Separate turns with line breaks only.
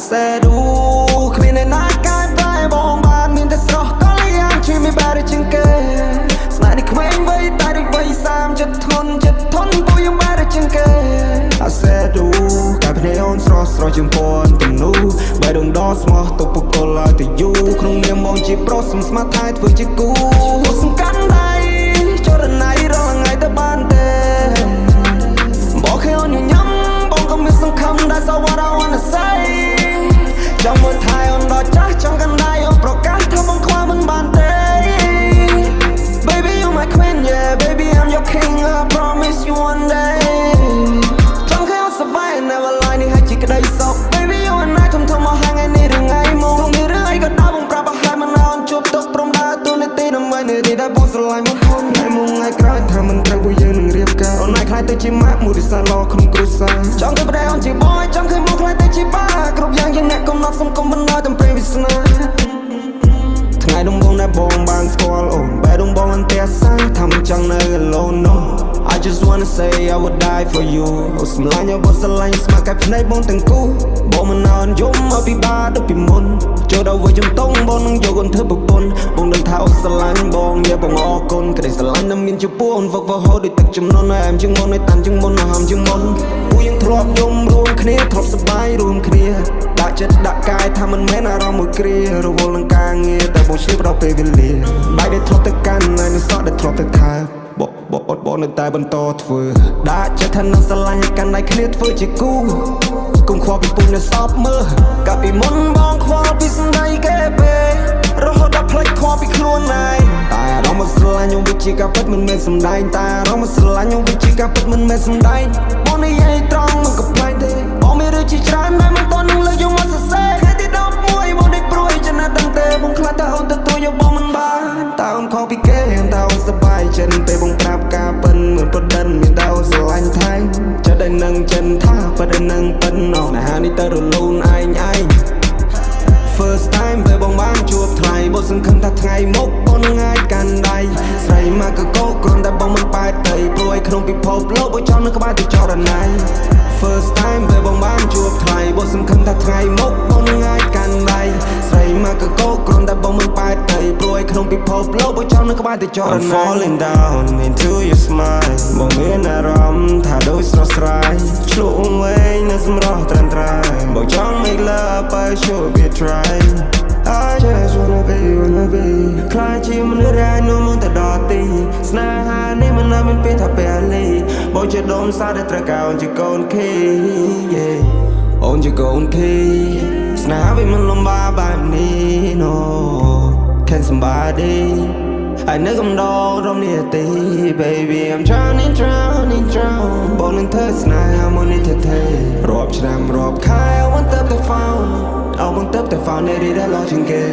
said ooh គ្មានអ្នកណាកែប្រែបងបានមានតែស្រស់ក៏យ៉ាងជួយមិនបែរជាងគេស្នេហ៍នេះក្មេងវ័យតែដូចវ័យ30ចិត្តធន់ពួកយើងបែរជាងគេ I said ooh តែភ្នែកអូនស្រស់ជាងពណ៌ទំនូបែរដងដស្មោះទៅពុកលឲ្យទៅយូក្នុងនាមមកជាប្រុសសំស្មាត់ថែធ្វើជាគូសំខាន់ដៃចរណៃរងថ្ងៃទៅបានទេบอกให้អូនញញឹមបងក៏មានសង្ឃឹមដែរ so what I wanna say ចង់មើលថែអូនដល់ចាស់ចង់កាន់ដៃអូនប្រកាសថាបងខ្វល់មិនបានទេ Baby you my queen yeah baby I'm your king I promise you one day ចង់ឃើញអូនសប្បាយ never lie នេះហើយជាក្តីសុខ Baby you and I ធំមកហាងថ្ងៃនេះរឿងថ្ងៃមកនេះរឿងអីក៏ដល់បងប្រាប់ឲ្យហើយមិនអូនជួបទុកព្រមដើរទូនាទីដើម្បីនេះដែលបងស្រឡាញ់បងធំថ្ងៃមុងថ្ងៃក្រោយថាមិនត្រូវពួកយើងនឹងរៀបការអូនឲ្យខ្លាចទៅជាម៉ាក់មួយរិសាឡក្នុងគ្រួសារចង់ទៅប្តីអូនជាបងចង់ឃើញមកខ្លាចទៅជាបាគ្រប់យ៉ាងយើងអ្នកកំណត់សុំកុំបណ្ដោយតាមពេលវាសនាថ្ងៃដំបូងដែលបងបានស្គាល់អូនបែរដំបងអន្ទះសាថាមិនចង់នៅ alone no I just wanna say I would die for you អូសម្លាញ់អូស្រឡាញ់ស្មាក់កាច់ភ្នែកបងទាំងគូបងមិនអន់យំមកពីបាដូចពីមុនចូលដល់វិញជំទង់បងនឹងយកអូនធ្វើប្រពន្ធបងដឹងថាអូស្រឡាញ់បងនិយាយបងអរគុណក្តីស្រឡាញ់នឹងមានចំពោះអូនវឹកវរហូតដូចទឹកជំនន់ហើយអែមជាងមុនហើយតាន់ជាងមុនហមជាងមុនពួកយើងធ្លាប់យំរួមគ្នាធ្លាប់សប្បាយរួមគ្នាដាក់ចិត្តដាក់កាយថាមិនមែនអារម្មណ៍មួយគ្រារវល់នឹងការងារតែបងឈឺដល់ពេលវេលាបែកដែលធ្លាប់ទៅកាន់ហើយនឹងសក់ដែលធ្លាប់ទៅថើបងនៅតែបន្តធ្វើដាក់ចិត្តថានឹងស្រឡាញ់ឲ្យកាន់ដៃគ្នាធ្វើជាគូកុំខ្វល់ពីពុញនៅសពមើលកាលពីមុនបងខ្វល់ពីសម្ដីគេពេករហូតដល់ផ្លេចខ្វល់ពីខ្លួនឯងតែអារម្មណ៍មកស្រឡាញ់ខ្ញុំវាជាការពិតមិនមែនសម្ដែងតែអារម្មណ៍មកស្រឡាញ់ខ្ញុំវាជាការពិតមិនមែនសម្ដែងបងនិយាយត្រង់មិនកំប្លែងទេបងមានរឿងជាច្រើនដែលមិនតន់នឹងលើកយកមកសរសេរថ្ងៃទី11បងដេកព្រួយចំណាត់ដឹងទេបងខ្លាចថាអូនទទួលយកបងមិនបានតើអូនខុសពីគេតើអូនសប្បាយចិត្តពេលបងប្រាប់ការពិនមិនប្រដិនមានតែអូនស្រឡាញ់ថែមចិត្តដែលនឹងចិនថាពិតដែលនឹងពិនស្នេហានេះទៅរលូនឯង First time ពេលបងបានជួបថ្លៃបងសង្ឃឹមថាថ្ងៃមុខបងនឹងអាចកាន់ដៃស្រីមកកកគ្រាន់តែបងមិនបែកទៅព្រួយក្នុងពិភពលោកបងចង់នៅក្បែរទៅចរណៃ First time ពេលបងបានជួបថ្លៃបងសង្ឃឹមថាថ្ងៃមុខបងនឹងអាចកាន់ដៃស្រីមកកកគ្រាន់តែបងមិនបែកទៅព្រួយក្នុងពិភពលោកបងចង់នៅក្បែរទៅចរណៃ I'm falling down into your smile បងមានអារម្មណ៍ថាដូចស្រស់ស្រាយឆ្លុះវែងនៅសម្រស់ត្រែងត្រែងបងចង់ make love but should be try I just wanna be ខ្លាចជាមនុស្សដែលនោះមកទៅដល់ទីស្នេហានេះមិននៅមានពេលថាពេលលីបងជាដុំសារដែលត្រូវការអូនជាកូនខេអូនជាកូនខេស្នេហាវាមិនលំបាកបែបនេះ no can somebody ហើយនៅកំដររំនាទី baby I'm drowning បងនឹងធ្វើស្នេហាមួយនេះទេរាប់ឆ្នាំរាប់ខែអូនទៅ found អូនទៅ found នេះដែលរកជាងគេ